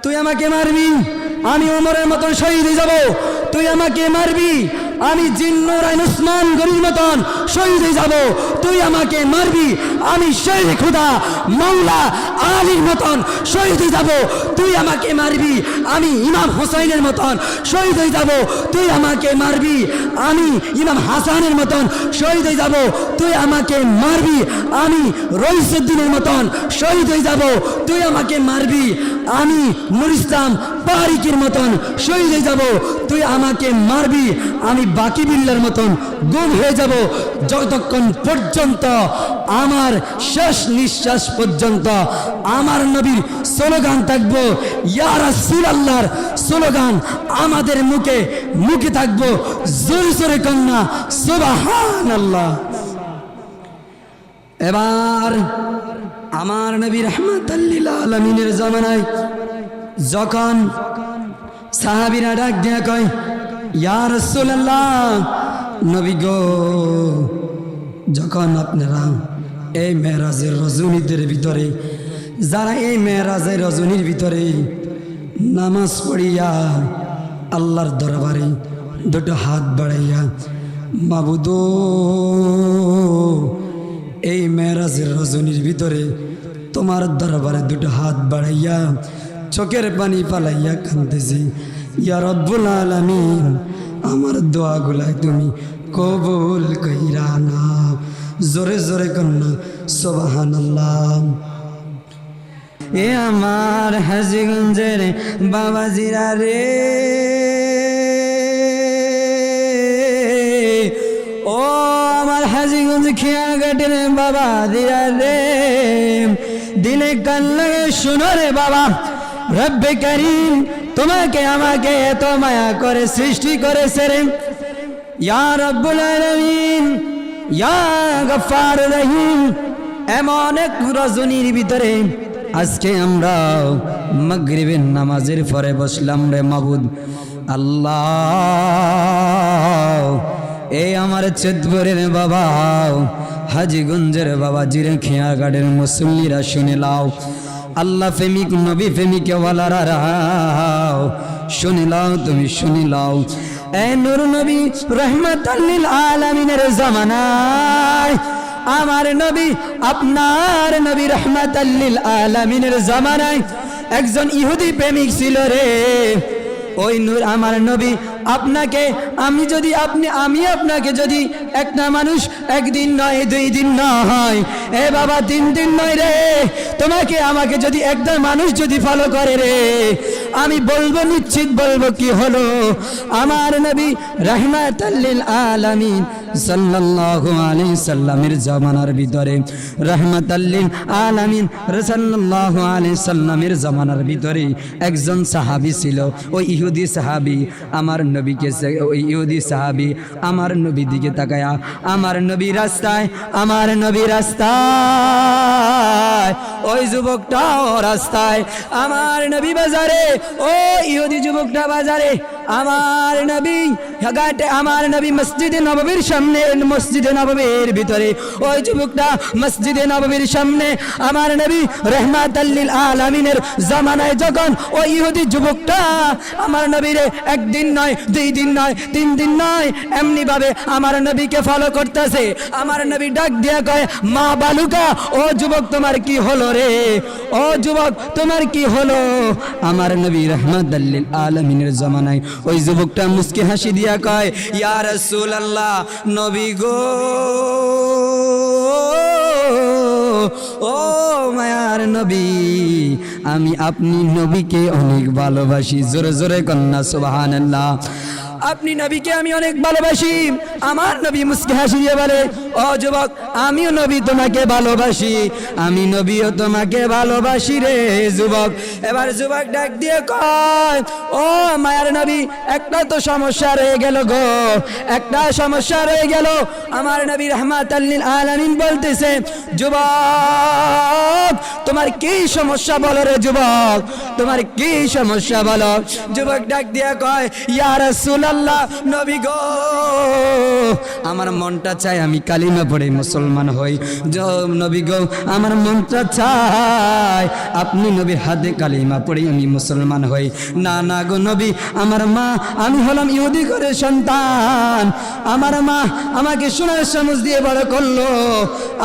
তুই আমাকে মারবি, আমি ওমরের মতন শহীদ হয়ে যাব। তুই আমাকে মারবি, আমি জিন্নুরাইন উসমান গনির মতন শহীদ হয়ে যাব। তুই আমাকে মারবি, আমি শের খুদা মাওলা আলীর মতন শহীদ হয়ে যাব। তুই আমাকে মারবি, আমি ইমাম হোসাইনের মতন শহীদ হয়ে যাব। তুই আমাকে মারবি, আমি ইমাম হাসানের মতন শহীদ হয়ে যাব। তুই আমাকে মারবি, আমি রইসুদ্দিনের মতন শহীদ হয়ে যাব। তুই আমাকে মারবি, আমি নুর ইসলাম পারিকের মতন শহীদ হয়ে যাব। তুই আমাকে মারবি, আমি বাকি বিল্লার মতন গুম হয়ে যাব। যতক্ষণ পর্যন্ত আমার শেষ নিঃশ্বাস পর্যন্ত আমার নবীর স্লোগান থাকবো, ইয়া রাসূলুল্লাহর স্লোগান আমাদের মুখে মুখে থাকবো। জোরে জোরে কন্যা সুবহানাল্লাহ। এবার আমার নবী রাহমাতাল লিল আলামিনের জামানায় যখন সাহাবীরা ডাক দিয়ে কয়, ইয়া রাসূলুল্লাহ, নবী গো, যখন আপনারা এই মেরাজের রজনীদের ভিতরে, যারা এই মেরাজের রজনীর ভিতরে নামাজ পড়িয়া আল্লাহর দরবারে দুটো হাত বাড়াইয়া, মাবুদ এই মেরাজের রজনীর ভিতরে তোমার দরবারে দুটো হাত বাড়াইয়া চোখের পানি পালাইয়া কাঁদতেছি, ইয়া রব্বুল আলামিন, আমার দোয়াগুলাই তুমি কবুল কইরা নাও। জোরে জোরে কন্যা সুবহানাল্লাহ। এ আমার হাজীগঞ্জের বাবাজিরা রে, ও আমার হাজীগঞ্জ খিয়াঘাটের বাবাজিরা রে, দিলে কান লাগে শোনো রে বাবা, রব্বে করিম তোমাকে আমাকে এত মায়া করে সৃষ্টি করেছে রে। ইয়া রব্বুল আলামিন, ইয়া গফফার রহিম, এমন এক রজনীর ভিতরে আজকে আমরা মাগরিবের নামাজের পরে বসলাম রে মাবুদ আল্লাহ। এই আমার চেতপুরের বাবা, হাজীগঞ্জের বাবা, জিরে খিয়াঘাটের মুসল্লিরা শুনে লাও, আল্লাহ প্রেমিক নবী প্রেমিকে ওয়ালারা রাও, শুনে লাও, তুমি শুনে লাও। এ নূর নবী রাহমাতাল লিল আলামিনের জামানায় আমার নবী, আপনার নবী রাহমাতাল লিল আলামিনের জামানায় একজন ইহুদি প্রেমিক ছিল রে। ওই নূর আমার নবী আপনাকে আমি আপনাকে যদি একটা মানুষ একদিন নয়, 2 দিন নয়, এ বাবা 3 দিন নয় রে, তোমাকে আমাকে যদি একজন মানুষ যদি ফলো করে রে, আমি বলবো, নিশ্চিত বলবো কি হলো, আমার নবী রাহমাতাল লিল আলামিন সাল্লাল্লাহু আলাইহি সাল্লামের জামানার ভিতরে, রাহমাতাল লিল আলামিন সাল্লাল্লাহু আলাইহি সাল্লামের জামানার ভিতরে একজন সাহাবী ছিল। ওই ইহুদি সাহাবী আমার নবীকে, ওই ইহুদি সাহাবী আমার নবী দিকে তাকায়া, আমার নবী রাস্তায়, আমার নবী রাস্তায়, ওই যুবকটাও রাস্তায়, আমার নবী বাজারে, ও ইহুদি যুবকটা বাজারে, আমার নবী ঘাটে, আমার নবী মসজিদে নববীর সামনে, মসজিদে নববীর ভিতরে, ওই যুবকটা মসজিদে নববীর সামনে আমার নবী রাহমাতাল লিল আলামিনের জামানায় যখন ওই ইহুদি যুবকটা আমার নবীরে 1 দিন নয়, 2 দিন নয়, 3 দিন নয়, এমনি ভাবে আমার নবীকে ফলো করতেছে, আমার নবী ডাক দিয়া কয়, মা বালুকা, ও যুবক তোমার কি হলো রে, ও যুবক তোমার কি হলো। আমার নবী রাহমাতাল লিল আলামিনের জামানায় ওই যুবকটা মুস্কি হাসি দিয়া কয়, ইয়া রাসূলুল্লাহ, নবী গো, ও মায়ার নবী, আমি আপনি নবীকে অনেক ভালোবাসি। জোরে জোরে কন্যা সুবহানাল্লাহ। আপনি নবীকে আমি অনেক ভালোবাসি। আমার নবী মুস্কি হাসি দিয়ে বলে, ও যুবক, আমিও নবী তোমাকে ভালোবাসি, আমি নবীও তোমাকে ভালোবাসি রে যুবক। এবার যুবক ডাক দিয়ে কয়, ও মায়ার নবী, একটা তো সমস্যা রয়ে গেল গো, একটা সমস্যা রয়ে গেল। আমার নবী রাহমাতাল লিল আলামিন বলতেছে, যুবক তোমার কি সমস্যা বলো রে যুবক, তোমার কি সমস্যা বলো। যুবক ডাক দিয়ে কয়, ইয়া রাসূলুল্লাহ, রাসূলুল্লাহ নবী গো আমার মনটা চায় আমি কালিমা পড়ে মুসলমান হই নবী গো আমার মনটা চায় আপনি নবীর হাতে কালিমা পড়ে আমি মুসলমান হই না না গো নবী আমার মা আমি হলাম ইহুদি ঘরের সন্তান আমার মা আমাকে সোনার চামচ দিয়ে বড় করলো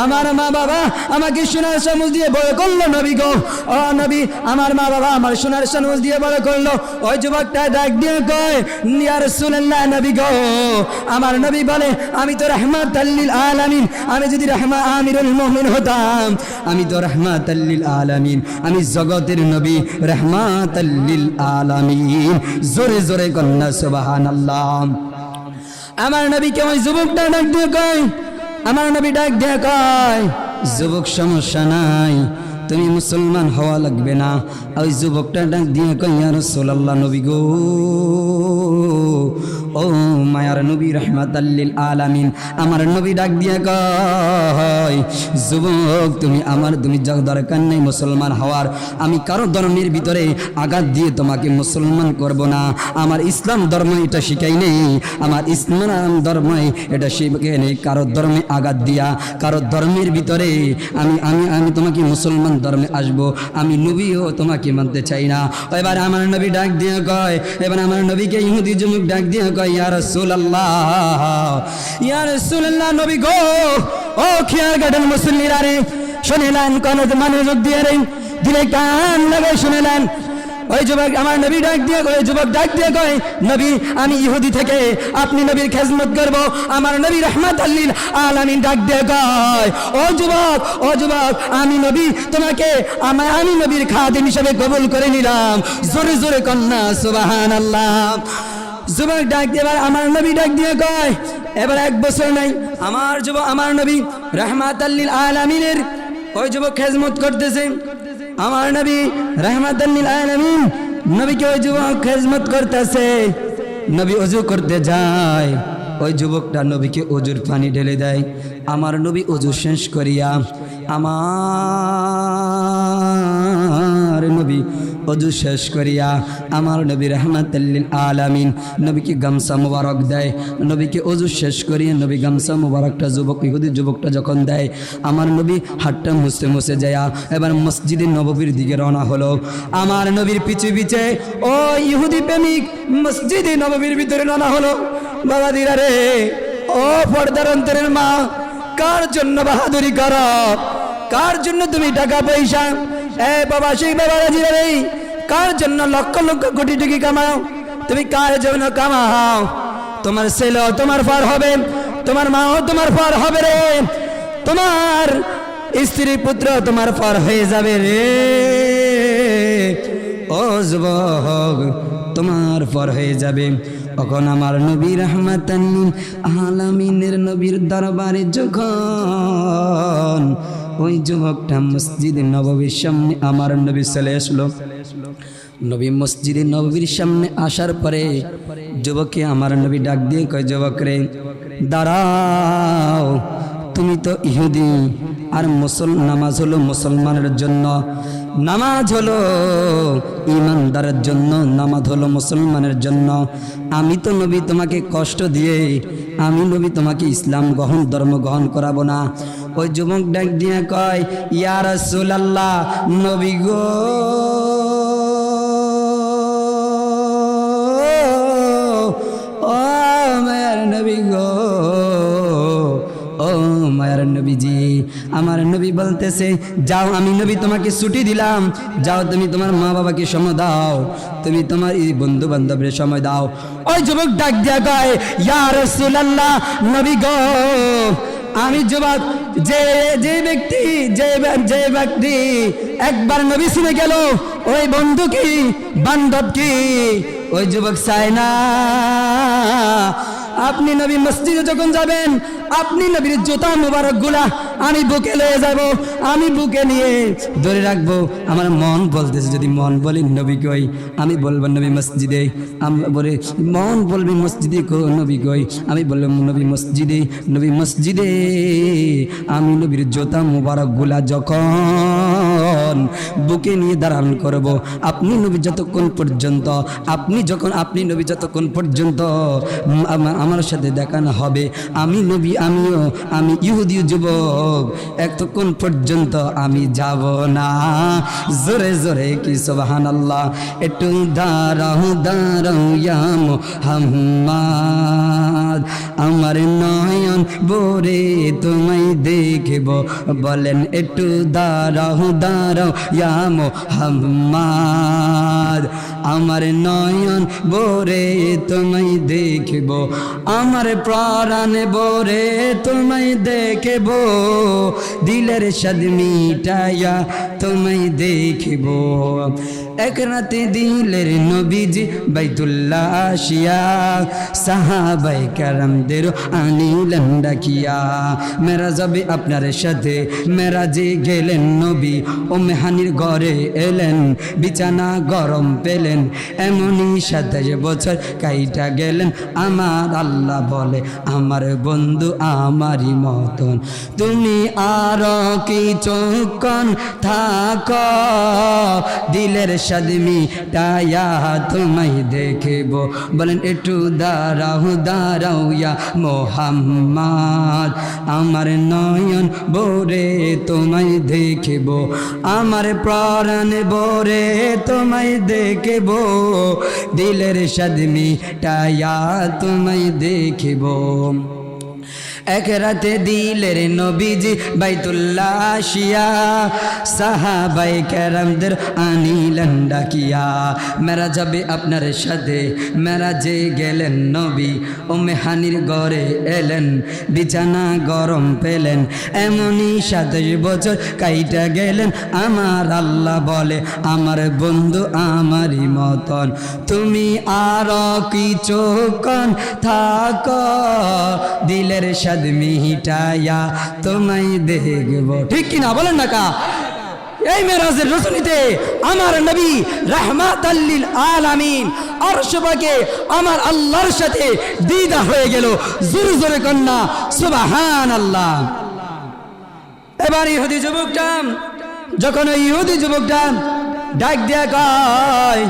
আমার মা বাবা আমাকে সোনার চামচ দিয়ে বড় করলো নবী গো ও নবী আমার মা বাবা আমার সোনার চামচ দিয়ে বড় করলো ওই যুবকটা ডাক দিয়ে কয় ইয়া রাসূলুল্লাহ নবী গো আমার নবী বলে আমি তো রাহমাতাল লিল আলামিন আমি যদি আমিরুল মুমিন হতাম আমি তো রাহমাতাল লিল আলামিন আমি জগতের নবী রাহমাতাল লিল আলামিন জোরে জোরে কন্না সুবহানাল্লাহ আমার নবীকে ওই যুবকটা ডাক দিয়ে কয় আমার নবী ডাক দিয়ে কয় যুবক সমস্যা নাই তুমি মুসলমান হওয়া লাগবে না ওই যুবকটা ডাক দিয়ে কয় ইয়া রাসূলুল্লাহ নবী গো ও মায়ার নবী রাহমাতাল লিল আলামিন আমার নবী ডাক দিয়ে কয় যুবক তুমি দরকার নেই মুসলমান হওয়ার আমি কারো ধর্মের ভিতরে আঘাত দিয়ে তোমাকে মুসলমান করব না আমার ইসলাম ধর্ম এটা শিখাই নেই আমার ইসলাম ধর্ম এটা শিখাই নেই কারো ধর্মে আঘাত দিয়া কারো ধর্মের ভিতরে আমি আমি আমি তোমাকে মুসলমান ধর্মে আসবো আমি নবীও তোমাকে মানতে চাই না এবার আমার নবী ডাক দিয়ে কয় এবার আমার নবীকে ইহুদি যুবক ডাক দিয়ে কয় ইয়া রাসূলুল্লাহ নবী গো ও খেয়াল গার্ডেন মুসল্লিরা রে শুনিলেন কোন মনোযোগ দিয়ে রে দিলে কান লাগাই শুনিলেন ওই যুবক আমার নবী ডাক দিয়ে ওই যুবক ডাক দিয়ে কয় নবী আমি ইহুদি থেকে আপনি নবীর খেদমত করব আমার নবী রাহমাতাল লিল আলামিন ডাক দিয়ে কয় ও যুবক আমি নবী তোমাকে আমি নবীর খাদিম হিসেবে কবুল করে নিলাম জোরে জোরে কন্না সুবহানাল্লাহ যুবক ডাক দিয়ে এবার আমার নবী ডাক দিয়ে কয় এবার এক বছর নাই আমার নবী রাহমাতাল লিল আলামিনের ওই যুবক খেদমত করতেছে আমার নবী রাহমাতাল লিল আলামিন নবীকে ওই যুবক খেদমত করতেছে নবী ওযু করতে যায় ওই যুবকটা নবীকে ওযুর পানি ঢেলে দেয় আমার নবী ওযু শেষ করিয়া আমার নবী ওযু শেষ করিয়া আমার নবী রাহমাতাল লিল আলামিন নবীকে গামছা মোবারক দেয় নবীকে ওযু শেষ করিয়া নবী গামছা মোবারকটা ইহুদি যুবকটা যখন দেয় আমার নবী হাতটা মুছে যায় এবার মসজিদে নববীর দিকে রওনা হলো আমার নবীর পিছে পিছে ও ইহুদি প্রেমিক মসজিদে নববীর ভিতরে রওনা হলো বাবা দিরা রে ও পর্দার অন্তরের মা কার জন্য বাহাদুরি করো কার জন্য তুমি টাকা পয়সা বাবা সেই বাবা দিরা রে কার জন্য লক্ষ লক্ষ কোটি টাকা কামাও তুমি কার জন্য কামাও তোমার ছেলে তোমার পার হবে তোমার মাও তোমার পার হবে রে তোমার স্ত্রী পুত্র তোমার পার হয়ে যাবে রে ও যুবক তোমার পার হয়ে যাবে তখন আমার নবী রাহমাতাল লিল আলামিনের নবীর দরবারে যখন ওই যুবকটা মসজিদে নববীর সামনে আমার নবী চলে আসলো নবী মসজিদে নববীর সামনে আসার পরে যুবককে আমার নবী ডাক দিয়ে কয় যুবক রে দাঁড়াও তুমি তো ইহুদি আর নামাজ হলো মুসলমানের জন্য নামাজ হলো ঈমানদারের জন্য নামাজ হলো মুসলমানের জন্য আমি তো নবী তোমাকে কষ্ট দিয়ে আমি নবী তোমাকে ইসলাম ধর্ম গ্রহণ করাবো না ওই যুবক ডাক দিয়ে কয় ইয়া রাসূলুল্লাহ নবী গো ও মায়ার নবী গো ও মায়ার নবীজি আমার নবী বলতেছে যাও আমি নবী তোমাকে ছুটি দিলাম যাও তুমি তোমার মা বাবাকে সময় দাও তুমি তোমার এই বন্ধু বান্ধবের সময় দাও ওই যুবক ডাক দিয়া কয় ইয়া রাসূলুল্লাহ নবী গো আমি যুবক যে ব্যক্তি একবার নবী শুনে গেল ওই বন্ধু কি বান্ধব কি ওই যুবক চায় না আপনি নবী মসজিদে যখন যাবেন আপনি নবীর জুতা মুবারক গুলা আমি বুকে লয়ে যাব, আমি বুকে নিয়ে ধরে রাখবো। আমার মন বলতেছে, যদি মন বলি নবী কই, আমি বলবো নবী মসজিদে। বলে মন বলবি মসজিদে, নবী কই, আমি বললাম নবী মসজিদে। নবী মসজিদে আমি নবীর জুতা মুবারক গুলা যখন বুকে নিয়ে ধারণ করব, আপনি নবী যতক্ষণ পর্যন্ত আপনি নবী যতক্ষণ পর্যন্ত আমার সাথে দেখা না হবে, আমি নবী আমি ইহুদি যুবক এতক্ষণ পর্যন্ত আমি যাব না। জোরে জোরে কি সুবহানাল্লাহ। একটু দাঁড়াও দাঁড়াও ইয়া মুহাম্মদ, আমার নয়ন ভরে তোমায় দেখব। বলেন একটু দাঁড়াও দাঁড়াও ইয়া মুহাম্মদ, আমার নয়ন ভরে তোমায় দেখব, আমার প্রাণ ভরে তোমায় দেখব, দিলের সাদ মিটাইয়া তোমায় দেখব। এক রাতে দিলের নবীজি বাইতুল্লাহ আসিয়া সাহাবায়ে কেরামদের আনিলেন ডাকিয়া। মেরাজে আপনার সাথে মেরাজে গেলেন নবী, ও মেহানির ঘরে এলেন, বিছানা গরম পেলেন, এমনই 27 বছর কাইটা গেলেন। আমার আল্লাহ বলে, আমার বন্ধু আমারই মতন তুমি আর কিছুক্ষণ থাক, দিলের সাদ মিটাইয়া তোমায় দেখব। বলেন একটু দাঁড়াও দাঁড়াও ইয়া মুহাম্মদ, আমার নয়ন ভরে তোমায় দেখব, আমার প্রাণ ভরে তোমায় দেখব, দিলের সাদ মিটাইয়া তোমায় দেখব। এক রাতে দিলের নবীজি বাইতুল্লাহ আসিয়া সাহাবায়ে কেরামদের আনিলেন ডাকিয়া। মেরাজে আপনার সাথে মেরাজে গেলেন নবী, ও মেহানির ঘরে এলেন, বিছানা গরম পেলেন, এমনই 27 বছর কাইটা গেলেন। আমার আল্লাহ বলে, আমার বন্ধু আমারই মতন তুমি আর কিছুক্ষণ থাক, দিলের সাদ মিটাইয়া তোমায় দেখব। ঠিক কিনা বলেন না কা? এই মেরাজের রজনীতে আমার নবী রাহমাতাল লিল আলামিন আরশ পাকে আমার আল্লাহর সাথে দিদা হয়ে গেল। জোরে জোরে কন্যা সুবহানাল্লাহ। এবার ইহুদি যুবকটা, যখন ওই ইহুদি যুবকটা ডাক দেয়া কয়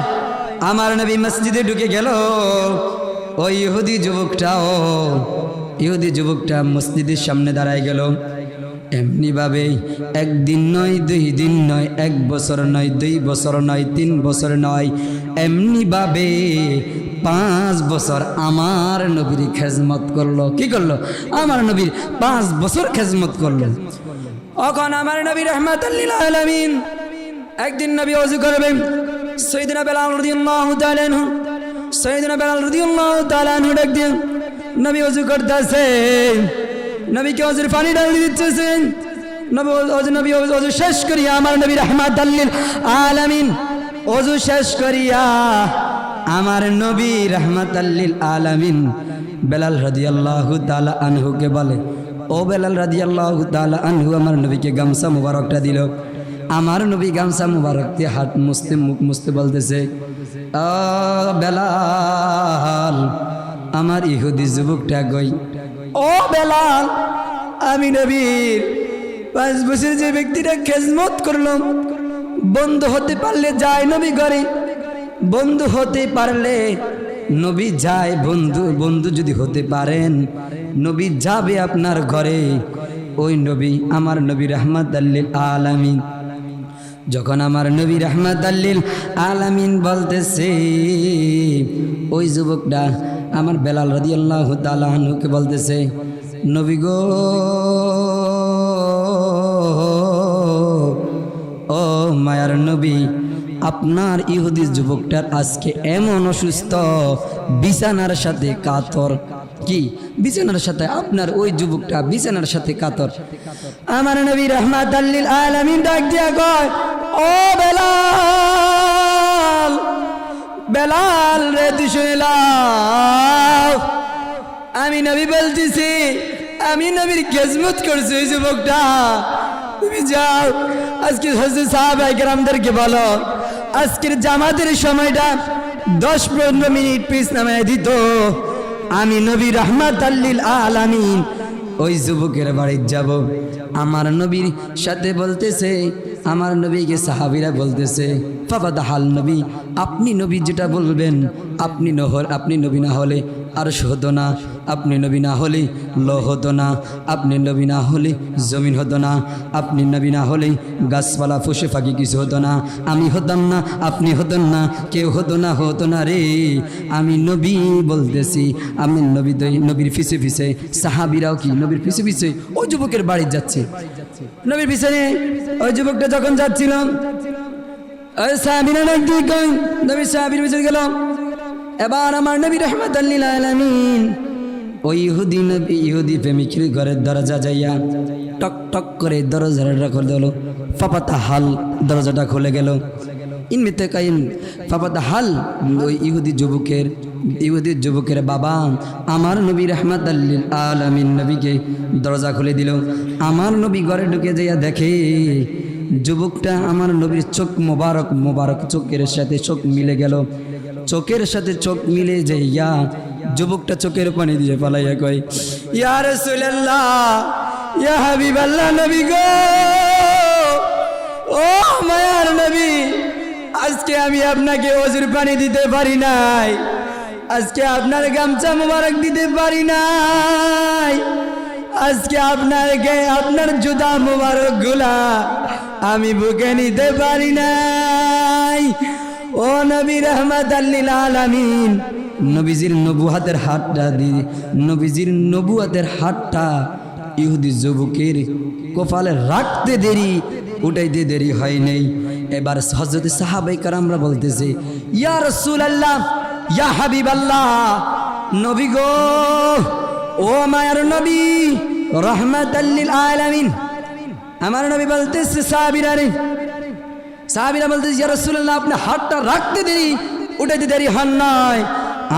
আমার নবী মসজিদে ঢুকে গেল, ওই ইহুদি যুবকটা মসজিদের সামনে দাঁড়ায় গেল। এমনি ভাবে একদিন নয়, 2 দিন নয়, 1 বছর নয়, 2 বছর নয়, 3 বছর নয়, এমনি ভাবে 5 বছর আমার নবীর খেজমত করলো। কি করলো? আমার নবীর 5 বছর খেজমত করলো। এখন আমার নবী রাহমাতাল লিল আলামিন একদিন নবী ওযু করবেন, সাইয়েদনা বেলাল রাদিয়াল্লাহু তাআলা আনহু, সাইয়েদনা বেলাল রাদিয়াল্লাহু তাআলা আনহু ডাক দিয়ে নবী ওযু করতেছে, নবীকে ওযুর পানি ঢালি দিতেছেন। নবী ওযু শেষ করিয়া আমার নবী রাহমাতাল লিল আলামিন ওযু শেষ করিয়া আমার নবী রাহমাতাল লিল আলামিন বেলাল রাদিয়াল্লাহু তাআলা আনহুকে বলে, ও বেলাল রাদিয়াল্লাহু তাআলা আনহু আমার নবীকে গামছা মুবারকটা দিল। আমার নবী গামছা মুবারক দিয়ে হাত মুছতে, মুখ মুছতে বলতেছে, ও বেলাল, আমার ইহুদি যুবকটা কই? ও বেলাল, আমি নবীর 5 বছর যে ব্যক্তিটা খেজমত করলাম, বন্ধু হতে পারলে যায় নবী ঘরে, বন্ধু হতে পারলে নবী যায়, বন্ধু যদি হতে পারেন নবী যাবে আপনার ঘরে। ওই নবী আমার নবী রাহমাতাল লিল আলামিন। যখন আমার নবী রাহমাতাল লিল আলামিন বলতেছে, ওই যুবকটা আমার বেলাল রাদিয়াল্লাহু তাআলা আনহুকে বলতেছে, নবী গো, ও মায়ার নবী, আপনার ইহুদি যুবকটার আজকে এমন অসুস্থ, বিছানার সাথে কাতর। কি বিছানার সাথে? আপনার ওই যুবকটা বিছানার সাথে কাতর। আমার নবী রাহমাতাল লিল আলামিন ডাক দিয়া কয়, ও বেলাল, বেলাল রে তুই শুনে লাও, আমি নবী বলতেছি আমি নবীর খেজমত করছি ওই যুবকটা। তুমি যাও আজকে সাহাবায়ে কেরামদেরকে বলো আজকের জামাতের সময়টা 10-15 মিনিট পিছ নামায় দিত, আমি নবী রাহমাতাল লিল আলামিন ওই যুবকের বাড়ি যাব। আমার নবীর সাথে বলতেছে, আমার নবীকে সাহাবীরা বলতেছে ফাবাদাহাল নবী, আপনি নবী যেটা বলবেন, আপনি নবী না হলে আরশ হতো না, আপনি নবী না হলে লোহ হতো না, আপনি নবী না হলে জমিন হতো না, আপনি নবী না হলে গাছপালা ফুসে ফাঁকি কিছু হতো না, আমি হতাম না, আপনি হতেন না, কেউ হতো না রে। আমি নবী বলতেছি, আমি নবীর পিছে পিছে সাহাবীরাও কি নবীর পিছে পিছে ওই যুবকের বাড়ি যাচ্ছে। নবীর পিছনে ওই যুবকটা যখন যাচ্ছিল, ওই সাহাবীরা নবী সাহাবীর পিছনে গেল। এবার আমার নবী রাহমাতাল লিল আলামিন ওই ইহুদি প্রেমিকের ঘরের দরজা যাইয়া টক টক করে দরজাটা খুলে দিল। ফাপাতা হাল, দরজাটা খুলে গেল। ইনমিতে কাইম ফাপাতা হাল, ওই ইহুদি যুবকের বাবা আমার নবী রাহমাতাল লিল আলামিন নবীকে দরজা খুলে দিল। আমার নবী ঘরে ঢুকে যাইয়া দেখে যুবকটা আমার নবীর চোখ মোবারক চোখের সাথে চোখ মিলে গেল। চোখের সাথে চোখ মিলে যাইয়া যুবকটা চোখের পানি দিয়ে পালাইয়া কয়, ইয়া রাসূলুল্লাহ, ইয়া হাবিবাল্লাহ, নবী গো, ও মায়ার নবী, আজকে আমি আপনাকে ওযুর পানি দিতে পারি নাই, আজকে আপনার গামছা মোবারক দিতে পারি নাই, আজকে আপনার জুতা মোবারক গুলা আমি বুকে নিতে পারি নাই। ও নবী রাহমাতাল লিল আলামিন, নবীজির নবুয়াতের হাতটা ইহুদি যুবকের কপালে রাখতে দেরি, উঠাইতে দেরি হয় নাই। এবার হযরত সাহাবায়ে কেরামরা বলতেছে, ইয়া রাসূলুল্লাহ, ইয়া হাবিবাল্লাহ, নবী গো, ও মায়ার নবী রাহমাতাল লিল আলামিন। আমার নবী বলতেছে সাহাবীরা বলতেছে, ইয়া রাসূলুল্লাহ, আপনি হাতটা রাখতে দেরি, উঠাইতে দেরি হন নাই।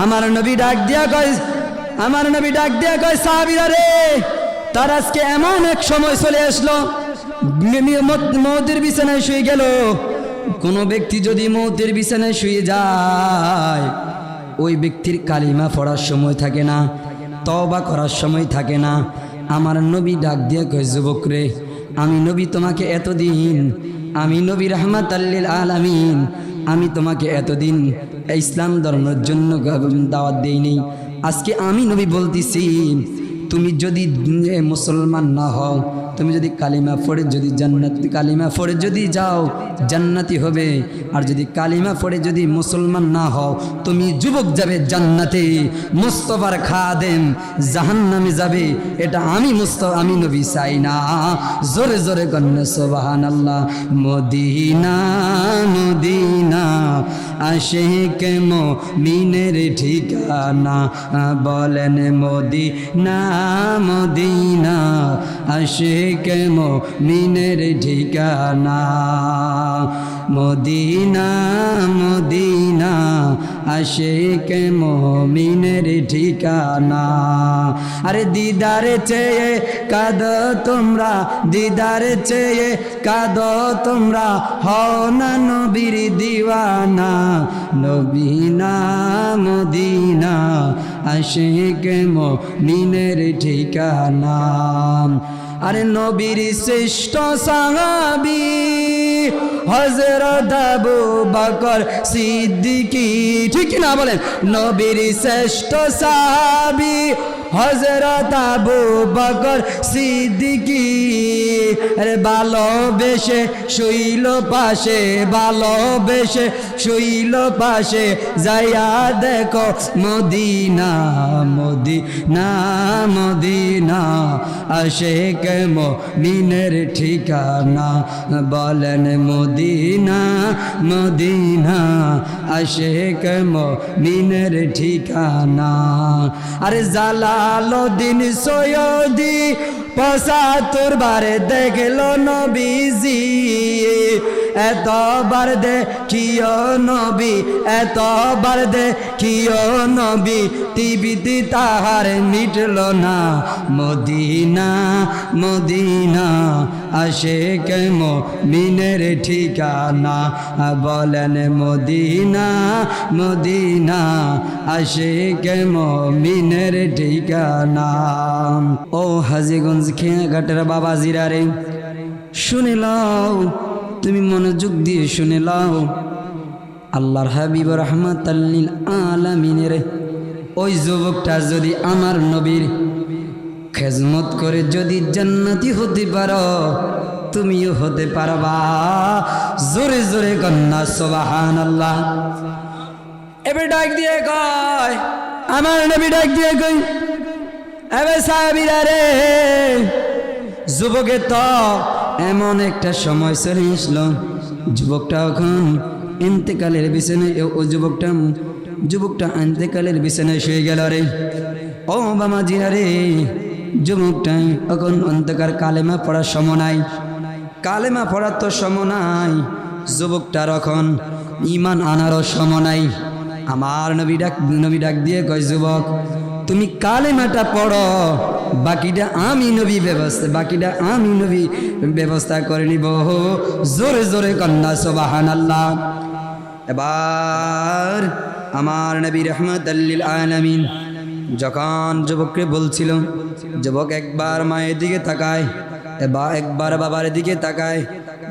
আমার নবী ডাক দিয়া কয় সাহাবীরা রে, তার আজকে এমন এক সময় চলে আসলো, মওতের বিছানায় শুয়ে গেল। কোন ব্যক্তি যদি মওতের বিছানায় শুয়ে যায়, ওই ব্যক্তির কালিমা পড়ার সময় থাকে না, তওবা করার সময় থাকে না। আমার নবী ডাক দিয়া কয়, যুবক রে, আমি নবী তোমাকে এতদিন, আমি নবী রাহমাতাল লিল আলামিন, আমি তোমাকে এতদিন ইসলাম ধর্মের জন্য দাওয়াত দেইনি। আজকে আমি নবী বলতেছি, তুমি যদি মুসলমান না হও, তুমি যদি কালিমা পড়ে যদি যাও জান্নাতি হবে, আর যদি কালিমা পড়ে যদি মুসলমান না হও, তুমি যুবক যাবে জান্নাতে, মুস্তাফার খাদেম জাহান্নামে যাবে। এটা আমি নবী চাই না। জোরে জোরে কন্যা সুবহানাল্লাহ। মদিনা মদিনা আশিক মুমিনের ঠিকানা, বলেন মদিনা মদিনা আশিক মুমিনের ঠিকানা, মদিনা মদিনা আশিক মুমিনের ঠিকানা। আরে দিদারে চেয়ে কাঁদো তোমরা, দিদারে চেয়ে কাঁদো তোমরা, হও না নবীর দিওয়ানা, নবীনা মদিনা আশিক মুমিনের ঠিকানা। আরে নবীর শ্রেষ্ঠ সাহাবী হযরত আবু বকর সিদ্দিকী, ঠিক না বলেন? নবীর শ্রেষ্ঠ সাহাবী হযরত আবু বকর সিদ্দিকী, আরে ভালোবেসে শুইল পাশে, ভালোবেসে শুইল পাশে, যাইয়া দেখো মদিনা মদিনা মদিনা আশিক মুমিনের ঠিকানা, বলেন মদিনা মদিনা আশিক মুমিনের ঠিকানা। আরে জালালউদ্দিন সৈয়দী ৭৫ বারে দেখলো নবীজি, এতবার দেখিও নবী, এতবার দেখিও নবী, টিভিতে তাহার মিটল না। মদিনা মদিনা আশিক মুমিনের ঠিকানা, বলেন মদিনা মদিনা আশিক মুমিনের ঠিকানা। ও হাজীগঞ্জ খেয়াঘাটের বাবাজিরা রে, শুনে লও, তুমি মনোযোগ দিয়ে শুনে লও। আল্লাহর হাবিব রাহমাতাল লিল আলামিনের ওই যুবকটা যদি আমার নবীর খেজমত করে যদি জান্নাতি হতে পারো, তুমিও হতে পারবা। জোরে জোরে কন্যা সুবহানাল্লাহ। এবার ডাক দিয়ে কয়, আমার নবী ডাক দিয়ে কই, এবে সাহাবীরা রে, যুবকের তো এমন একটা সময় চলে আসলো, যুবকটা এখন ইন্তেকালের বিছানায়, ও যুবকটা ইন্তেকালের বিছানায় শুয়ে গেল রে। ও বামাজিরা রে, যুবকটা এখন অন্ধকার, কালেমা পড়ার সময় নাই, কালেমা পড়ার তো সময় নাই, যুবকটার এখন ঈমান আনারও সময় নাই। আমার নবী ডাক দিয়ে কয়, যুবক তুমি কালেমাটা পড়ো, বাকিটা আমি নবী ব্যবস্থা করে নিব। জোরে জোরে কন্যা সুবহানাল্লাহ। এবার আমার নবী রাহমাতাল লিল আলামিন যখন যুবককে বলছিল, যুবক একবার মায়ের দিকে তাকায়, এবার একবার বাবার দিকে তাকায়,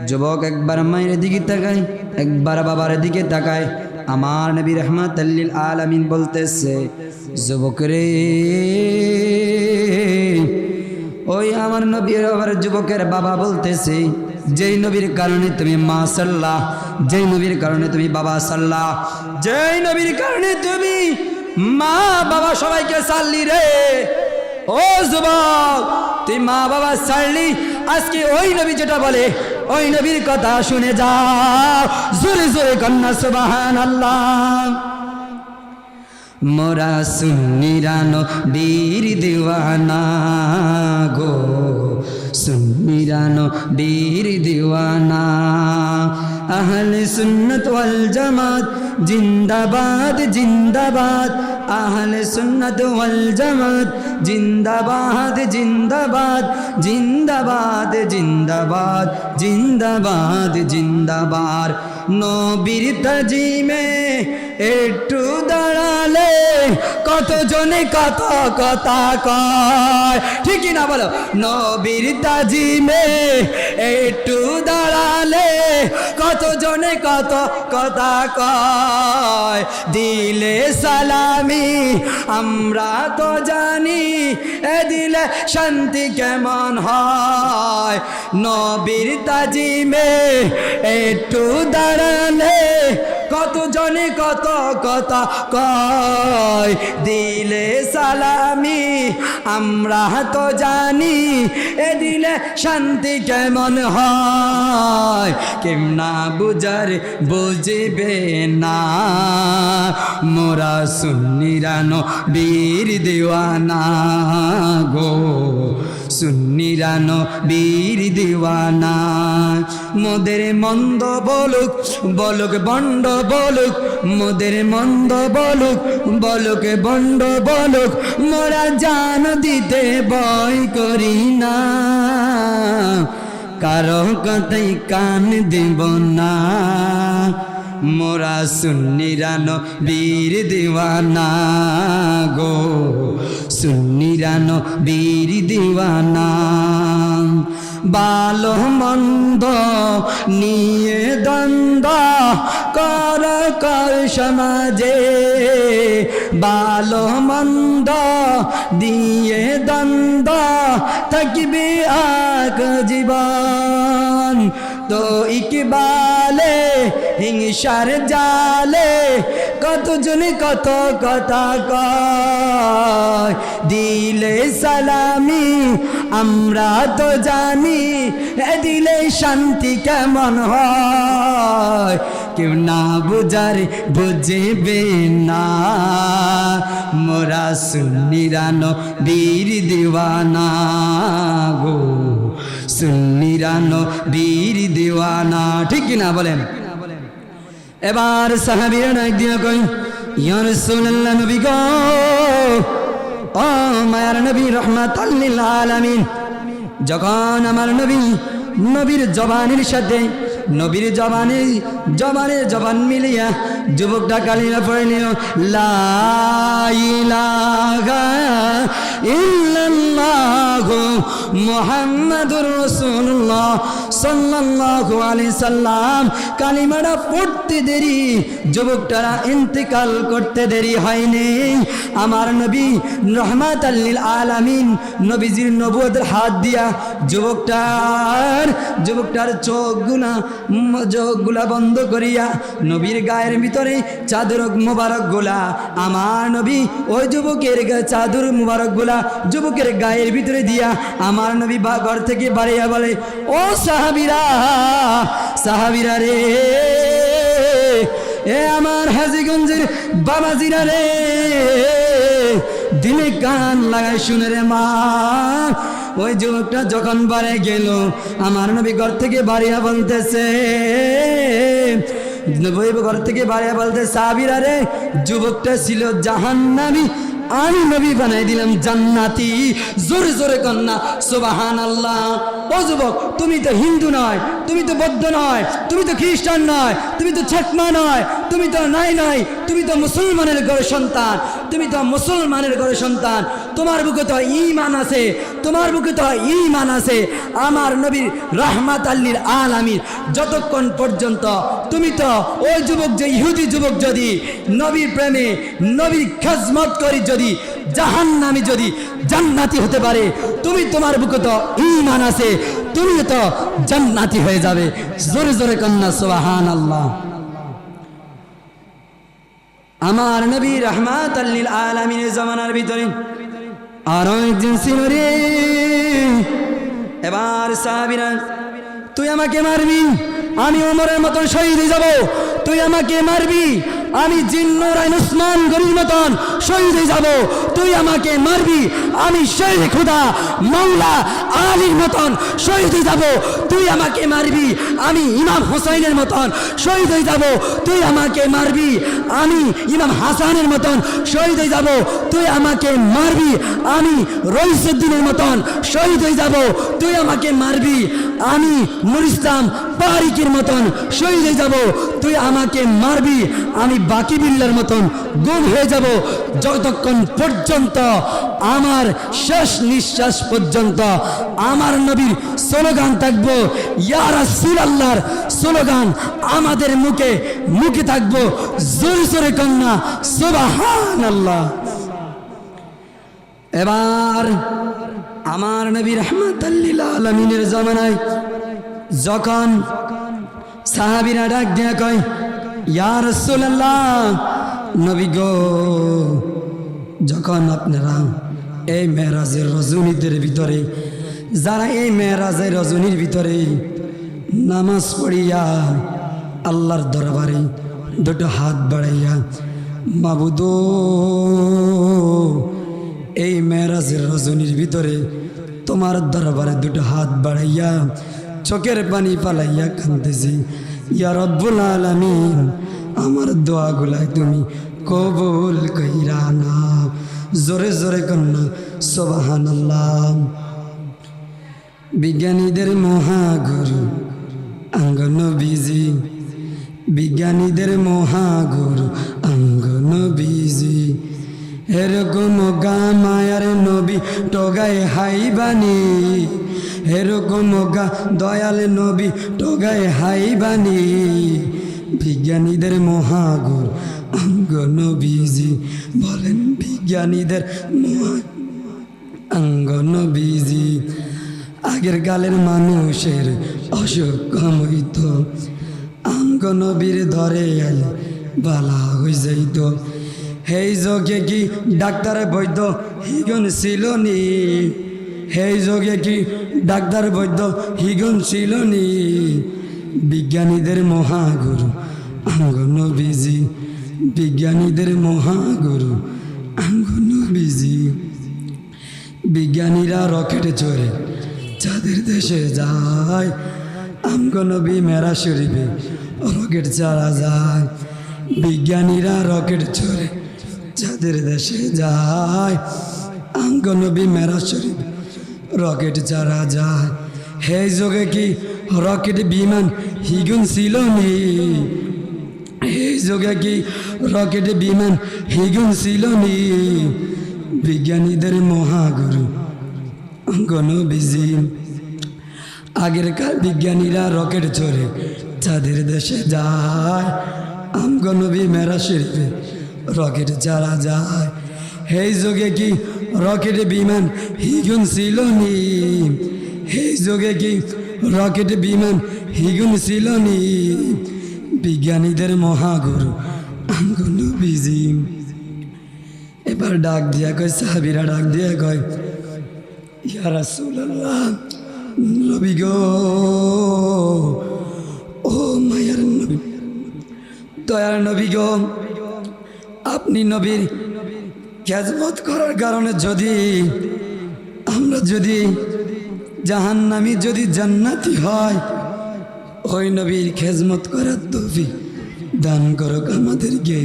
যুবক একবার মায়ের দিকে তাকায়, একবার বাবার দিকে তাকায়। আমার নবী রাহমাতাল লিল আলামিন বলতেছে, যুবক রে, ওই আমার নবীর আবার যুবকের বাবা বলতেছে, যেই নবীর কারণে তুমি মা সাল্লাহ, যেই নবীর কারণে তুমি বাবা সাল্লাহ, যেই নবীর কারণে তুমি মা বাবা সবাইকে সাল্লি রে, ও যুবক তুই মা বাবা সাল্লি, আজকে ওই নবী যেটা বলে ওই নবীর কথা শুনে যাও। জোরে জোরে কন্যা সুবহানাল্লাহ। মোরা সুন্নিরা নবীর দিওয়ানা গো, সুন্নিরা নবীর দিওয়ানা। আহলে সুন্নাত ওয়াল জামাত জিন্দাবাদ জিন্দাবাদ, আহলে সুন্নাত ওয়াল জামাত জিন্দাবাদ জিন্দাবাদ, জিন্দাবাদ জিন্দাবাদ জিন্দাবাদ জিন্দাবাদ। নবীর তাজিমে একটু দাঁড়ালে কত জনে কত কথা কয়, ঠিকই না বলো? নবীর তাজিমে একটু দাঁড়ালে কত জনে কত কথা কয়। দিলে সালামি আমরা তো জানি, এ দিলে শান্তি কেমন হয়। নবীর তাজিমে একটু দাঁড়ালে কত জনে কত কথা কয়। দিলে সালামি আমরা তো জানি, এ দিলে শান্তি কেমন হয়। কেমনা বুঝার বুঝবে না, মোরা সুন্নিরা নবীর দিওয়ানা গো, সুন্নিরা নবীর দিওয়ানা। মোদের মন্দ বলুক বলুক বন্ড বলুক, মোদের মন্দ বলুক বলুক বন্ড বলুক, মোরা জান দিতে ভয় করি না, কারো কথাই কান দেব না। মোরা সুন্নিরা নবীর দিওয়ানা গো, সুন্নিরা নবীর দিওয়ানা। ভালো মন্দ নিয়ে দ্বন্দ্ব কর কর সমাজে, ভালো মন্দ দিয়ে দ্বন্দ্ব থাকবে আগ জীবন। তো ইকবালে হিংসার জালে কত জনে কত কথা কয়। দিলে সালামি আমরা তো জানি, এ দিলে শান্তি কেমন হয়। কেউ না বুঝার বুঝবে না, মোরা সুন্নিরা নবীর দিওয়ানা গো, সুন্নিরা নবীর দিওয়ানা, ঠিক কিনা বলেন? এবার সাহাবীরা ডাক দিয়া কই, ইয়া রাসূলুল্লাহ, নবী গো, ও মায়ার নবী রাহমাতাল লিল আলামিন। যখন আমার নবীর জবানের সাথে নবীর জবান মিলিয়া যুবকটা কালিমা পড়ে নিল, লা ইলাহা ইল্লাল্লাহু মুহাম্মাদুর রাসূলুল্লাহ সাল্লাল্লাহু আলাইহি সাল্লাম। কালিমাটা পড়তে দেরি, যুবকটারা ইন্তেকাল করতে দেরি হয়নি। আমার নবী রাহমাতাল লিল আলামিন নবীজির নবুয়তের হাত দিয়া যুবকটার চোখগুলা বন্ধ করিয়া নবীর গায়ের ভিতরে চাদর মুবারক গুলা, আমার নবী ওই যুবকের চাদর মুবারক গুলা যুবকের গায়ের ভিতরে দিয়া আমার নবী ঘর থেকে বাড়িয়া বলে, ও সাহাবীরা রে, এ আমার হাজীগঞ্জের বাবাজিরা রে, দিলে কান লাগাই শুনে রে মা। ওই যুবকটা যখন বাড়ি গেল, আমার নবী ঘর থেকে বাড়িয়া বলতেছে, ঘর থেকে বাড়িয়া বলতে, সাহাবীরা রে, যুবকটা ছিল জাহান্নামী, আমি নবী বানাই দিলাম জান্নাতি। জোরে জোরে কন্যা সুবহানাল্লাহ। ও যুবক, তুমি তো হিন্দু নয়, তুমি তো বৌদ্ধ নয়, তুমি তো খ্রিস্টান নয়, তুমি তো ছাকমা নয়, তুমি তো নাই, তুমি তো মুসলমানের ঘরের সন্তান, তুমি তো মুসলমানের ঘরের সন্তান। তোমার বুকে তো ঈমান আছে, তোমার বুকে তো ঈমান আছে। আমার নবীর রাহমাতাল লিল আলামিন, যতক্ষণ পর্যন্ত তুমি তো ওই যুবক, যে ইহুদি যুবক যদি নবীর প্রেমে নবীর খেজমত করি, যদি জাহান্নামী যদি জান্নাতি হতে পারে, তুমি তোমার বুকে তো ঈমান আছে, তুমি তো জান্নাতি হয়ে যাবে। জোরে জোরে কন্যা সুবহানাল্লাহ। আমার নবী রাহমাতাল লিল আলামিনের জামানার ভিতরে আরো একজন ছিল রে। এবার সাহাবীরা, তুই আমাকে মারবি, আমি ওমরের মতন শহীদ হয়ে যাব। তুই আমাকে মারবি, আমি জিন্নুরাইন উসমান গনির মতন শহীদ হয়ে যাব। তুই আমাকে মারবি, আমি শেখ খুদা মাওলা আলীর মতন শহীদ হয়ে যাব। তুই আমাকে মারবি, আমি ইমাম হোসাইনের মতন শহীদ হয়ে যাব। তুই আমাকে মারবি, আমি ইমাম হাসানের মতন শহীদ হয়ে যাব। তুই আমাকে মারবি, আমি রইসুদ্দিনের মতন শহীদ হয়ে যাব। তুই আমাকে মারবি, আমি নুর ইসলাম পারিকের মতন শহীদ হয়ে যাব। তুই আমাকে মারবি, আমি বাকি বিল্লার মতন গুম হয়ে যাব। যতক্ষণ পর্যন্ত আমার শেষ নিঃশ্বাস পর্যন্ত আমার নবীর স্লোগান থাকবো, ইয়া রাসূলুল্লাহর স্লোগান আমাদের মুখে থাকবো। জোরে জোরে কন্যা সুবহানাল্লাহ। এবার আমার নবী রাহমাতাল লিল আলামিনের জামানায় যখন সাহাবীরা ডাক দিয়া কয়, ইয়া রাসূলুল্লাহ, নবী গো, যখন আপনারা এই মেরাজের রজনীদের ভিতরে, যারা এই মেরাজের রজনীর ভিতরে নামাজ পড়িয়া আল্লাহর দরবারে দুটো হাত বাড়াইয়া, মাবুদ এই মেরাজের রজনীর ভিতরে তোমার দরবারে দুটো হাত বাড়াইয়া চোখের পানি পালাইয়া কাঁদতেছি, ইয়া রব্বুল আলামিন, আমার দোয়াগুলা তুমি কবুল কইরা না। জোরে জোরে কন্যা সুবহানাল্লাহ। বিজ্ঞানীদের মহাগুরু আঙ্গ নবীজি, বিজ্ঞানীদের মহাগুরু আঙ্গ নবীজি, এরকম গা মায়ার নবী টগায় হাইবানি, এরকম গা দয়াল নবী টগায় হাইবানি। বিজ্ঞানীদের মহাগুরু আঙ্গ নবীজি, বলেন বিজ্ঞানীদের আঙ্গ নবীজি। আগের কালের মানুষের অসুখ কম হইত, আঙ্গ নবীর ধরে আইলে বালা হয়ে যাইত। হেই যোগে কি ডাক্তার বৈদ্য হিগুন ছিল নি? হেই যোগে কি ডাক্তার বৈদ্য হিগুন ছিল নি? বিজ্ঞানীদের মহাগুরু আঙ্গ নবীজি, বিজ্ঞানীদের মহাগুরু আঙ্গ নবীজি। বিজ্ঞানীরা রকেটে চড়ে চাঁদের দেশে যায়, আমগো নবী মেরা শরীফে রকেট চারা যায়। বিজ্ঞানীরা রকেট ছড়ে চাঁদের দেশে যায়, আমগো নবী মেরা শরীফে রকেট চারা যায়। হে যোগে কি রকেট বিমান হিগুন ছিল নি? এই যোগে কি রকেট বিমান হিগুন ছিল নি? বিজ্ঞানীদের মহাগুরু গণবিজি। আগেরকার বিজ্ঞানীরা রকেট চড়ে চাঁদের দেশে যায়, আমগনবী মেরা শরীফে রকেট চালা যায়। এই যোগে কি রকেট বিমান হিগুন ছিল নি? এই যোগে কি রকেট বিমান হিগুন ছিল নি? বিজ্ঞানীদের মহাগুরু আমগনবীজি। এবার ডাক দিয়া কয়, সাহাবীরা ডাক দিয়া কয়, ইয়া রাসূলুল্লাহ, নবী গো, ও মায়ার নবী, দয়ার নবী গো, আপনি নবীর খেদমত করার কারণে আমরা যদি জাহান্নামী যদি জান্নাতি হয়, ওই নবীর খেদমত করার তৌফিক দান করুক আমাদেরকে।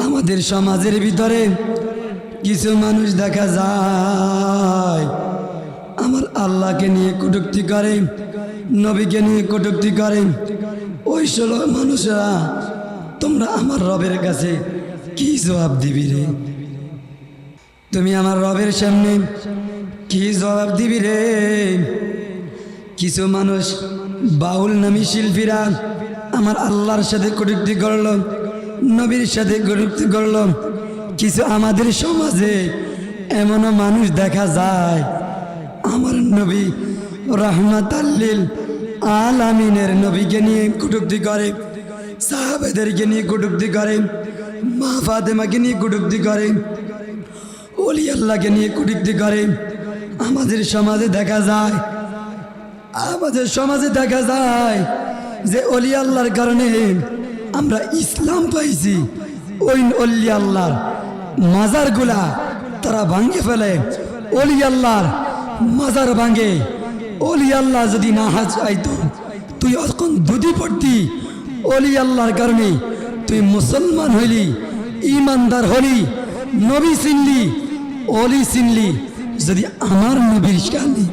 আমাদের সমাজের ভিতরে কিছু মানুষ দেখা যায় আমার আল্লাহকে নিয়ে কটূক্তি করে, নবীকে নিয়ে কটূক্তি করে। ওই সব মানুষরা তোমরা আমার রবের কাছে কি জবাব দিবি রে? তুমি আমার রবের সামনে কি জবাব দিবি রে? কিছু মানুষ বাউল নামী শিল্পীরা আমার আল্লাহর সাথে কটূক্তি করলো, নবীর সাথে কটূক্তি করলো। কিছু আমাদের সমাজে এমনও মানুষ দেখা যায় আমার নবী রাহমাতাল লিল আলামিনের নবীকে নিয়ে কটূক্তি করে, সাহাবাদেরকে নিয়ে কটূক্তি করে, মা ফাতেমাকে নিয়ে কটূক্তি করে, ওলি আল্লাহকে নিয়ে কটূক্তি করে। আমাদের সমাজে দেখা যায় যে ওলি আল্লাহর কারণে আমরা ইসলাম পাইছি। ওই ওলি আল্লাহর মাজারগুলা তারা ভাঙ্গে ফেলে, ওলি আল্লাহর মাজার ভাঙ্গে। ওলি আল্লাহ যদি না হাজ আইতো তুই এখন দুধি পড়তি। ওলি আল্লাহর কারণে তুই মুসলমান হইলি, ইমানদার হলি, নবী চিনলি, ওলি চিনলি। যদি আমার নবীর সামনে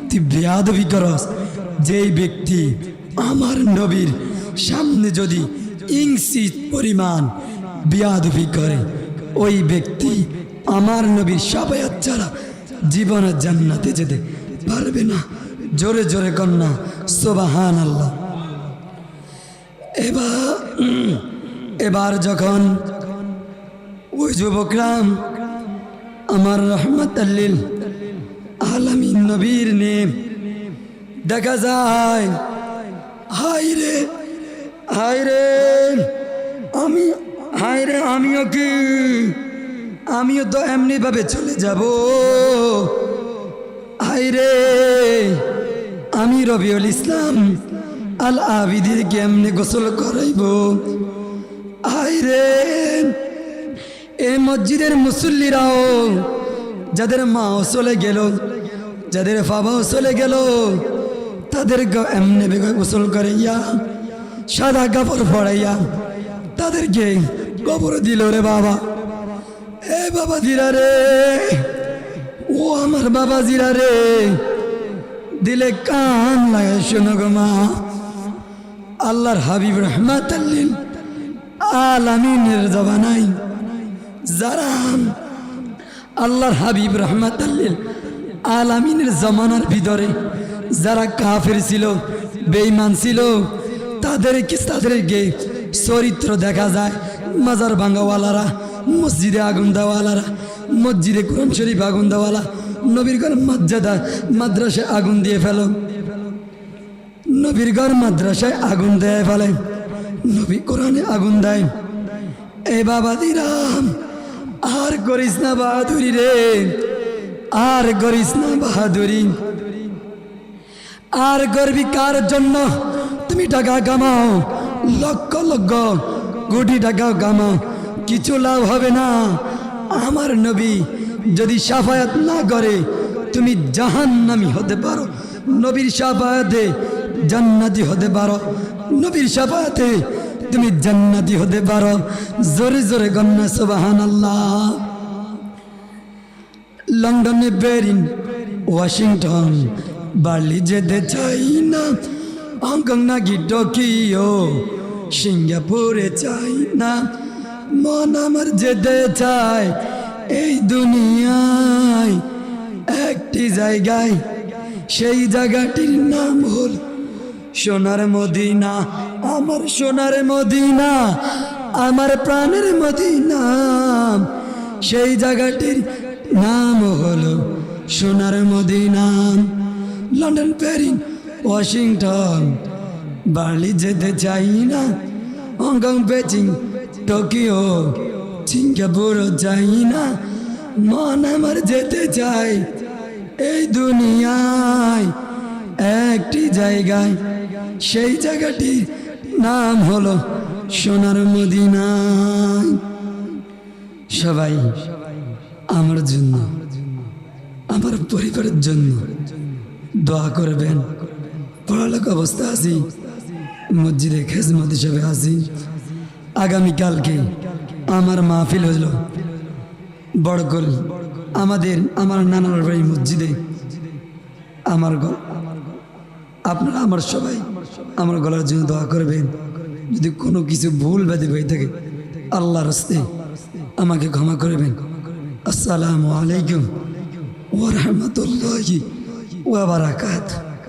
তুই বেয়াদবি করস, যেই ব্যক্তি আমার নবীর সামনে যদি ইঞ্চিত পরিমাণ বেয়াদবি করে, ওই ব্যক্তি আমার নবীর শাফায়াত ছাড়া জীবনে জান্নাতে যেতে পারবে না। জোরে জোরে কন্যা সুবহানাল্লাহ। এবার যখন ওই যুবকরা আমার রাহমাতাল লিল আলামিন নবীর নেম দেখা যায়, হায় রে আমিও তো এমনি ভাবে চলে যাব। হায় রে, আমি রবিউল ইসলাম আল আবিদির কেমনে গোসল করাইব? হায় রে, এই মসজিদের মুসল্লিরাও যাদের মাও চলে গেল, যাদের বাবাও চলে গেল, তাদের এমনি গোসল করাইয়া সাদা কাপড় পড়াইয়া তাদেরকে কবর দিল রে বাবা। এ বাবা জিরা রে, ও আমার বাবা জিরা রে, দিলে কান লাগে শোনো গো মা। আল্লাহর হাবিব রাহমাতাল লিল আলামিনের জবানায় যারা আল্লাহর হাবিব রাহমাতাল লিল আলামিনের জমানার ভিতরে যারা কাফের ছিল, বেঈমান ছিল, তাদেরকে চরিত্র দেখা যায়। মাজার ভাঙ্গাওয়ালারা, মসজিদে আগুন দেওয়ালারা, মসজিদে কোরআন শরীফ আগুন দেওয়ালা, নবীর ঘর মাদ্রাসায় আগুন দিয়ে ফেলো, নবীর ঘর মাদ্রাসায় আগুন দিয়ে ফেলে, নবী কোরআনে আগুন দেয়। এ বাবা দিরাম, আর করিস না বাহাদুরি রে, আর করিস না বাহাদুরি। আর করবি কার জন্য? তুমি টাকা কামাও, লক্ষ লক্ষ কোটি টাকা কামাও, কিছু লাভ হবে না। আমার নবী যদি শাফায়াত না করে তুমি জাহান্নামী হতে পারো, নবীর শাফায়াতে জান্নাতি হতে পারো, নবীর শাফায়াতে তুমি জান্নাতি হতে পারো। জোরে জোরে গন্না সুবহানাল্লাহ। লন্ডনে, বেরিন, ওয়াশিংটন, বার্লি যেতে চাই না, হংকং নাকি টোকিও, সিঙ্গাপুরে চাই না, মন আমার যেতে চায় এই দুনিয়ায় একটি জায়গায়, সেই জায়গাটির নাম হল সোনার মদিনা। আমার সোনার মদিনা, আমার প্রাণের মদিনা, সেই জায়গাটির নাম হলো Sonar Madina. London, Paris, Washington, Berlin যেতে চাই না, হংকং, বেজিং, টোকিও, সিঙ্গাপুরও চাই না, মন আমার যেতে চায় এই দুনিয়ায় একটি জায়গায়, সেই জায়গাটির নাম হলো সোনার মদিনা। সবাই আমার জন্য, আমার পরিবারের জন্য দোয়া করবেন। পড়ালেখা অবস্থা আছি, মসজিদে খেজমত হিসেবে আছি। আগামীকালকে আমার মাহফিল হইল বড়কল, আমার নানার বাড়ি মসজিদে। আপনারা আমার সবাই আমার গলার জন্য দোয়া করবেন। যদি কোনো কিছু ভুল ব্যাধি হয়ে থাকে আল্লাহর রাস্তে আমাকে ক্ষমা করবেন। আসসালামু আলাইকুম ওয়া রাহমাতুল্লাহি ওয়া বারাকাতুহু।